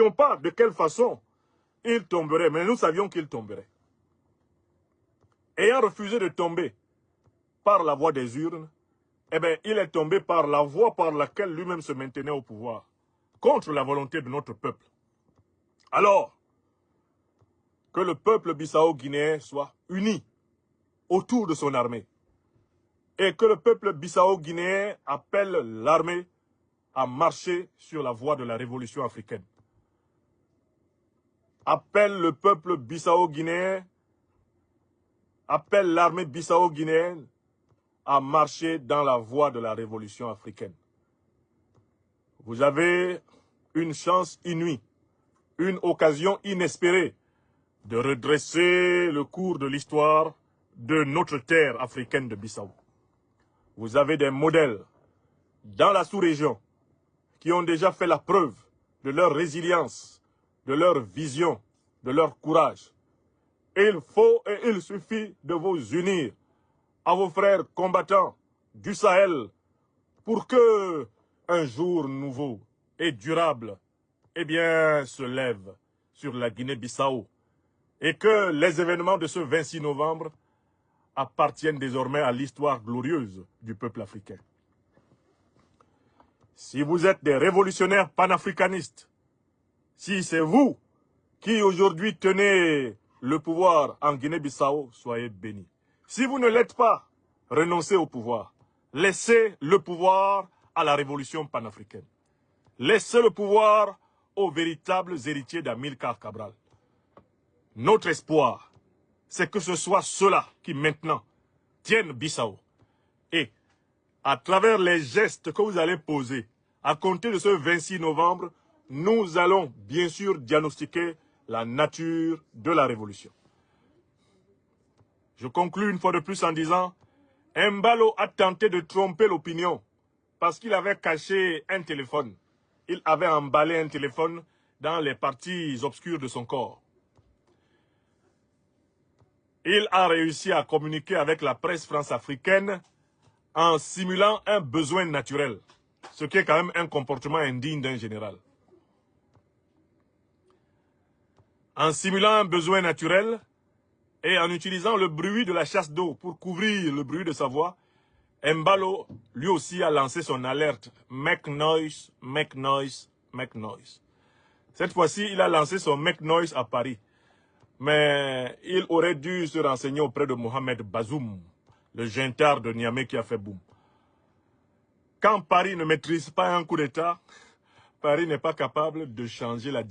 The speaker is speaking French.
savions pas de quelle façon il tomberait, mais nous savions qu'il tomberait. Ayant refusé de tomber par la voie des urnes, eh bien, il est tombé par la voie par laquelle lui-même se maintenait au pouvoir, contre la volonté de notre peuple. Alors, que le peuple bissau-guinéen soit uni autour de son armée, et que le peuple bissau-guinéen appelle l'armée à marcher sur la voie de la révolution africaine. Appelle le peuple bissau-guinéen, appelle l'armée bissau-guinéenne à marcher dans la voie de la révolution africaine. Vous avez une chance inouïe, une occasion inespérée de redresser le cours de l'histoire de notre terre africaine de Bissau. Vous avez des modèles dans la sous-région qui ont déjà fait la preuve de leur résilience, de leur vision, de leur courage. Il faut et il suffit de vous unir à vos frères combattants du Sahel pour que un jour nouveau et durable se lève sur la Guinée-Bissau et que les événements de ce 26 novembre appartiennent désormais à l'histoire glorieuse du peuple africain. Si vous êtes des révolutionnaires panafricanistes, si c'est vous qui aujourd'hui tenez le pouvoir en Guinée-Bissau, soyez bénis. Si vous ne l'êtes pas, renoncez au pouvoir. Laissez le pouvoir à la révolution panafricaine. Laissez le pouvoir aux véritables héritiers d'Amilcar Cabral. Notre espoir, c'est que ce soit ceux-là qui maintenant tiennent Bissau. Et à travers les gestes que vous allez poser, à compter de ce 26 novembre, nous allons bien sûr diagnostiquer la nature de la révolution. Je conclus une fois de plus en disant, Embalo a tenté de tromper l'opinion parce qu'il avait caché un téléphone. Il avait emballé un téléphone dans les parties obscures de son corps. Il a réussi à communiquer avec la presse france-africaine en simulant un besoin naturel, ce qui est quand même un comportement indigne d'un général. En simulant un besoin naturel et en utilisant le bruit de la chasse d'eau pour couvrir le bruit de sa voix, Embalo, lui aussi, a lancé son alerte « Make noise, make noise, make noise ». Cette fois-ci, il a lancé son « Make noise » à Paris. Mais il aurait dû se renseigner auprès de Mohamed Bazoum, le gentard de Niamey qui a fait boum. Quand Paris ne maîtrise pas un coup d'État, Paris n'est pas capable de changer la direction.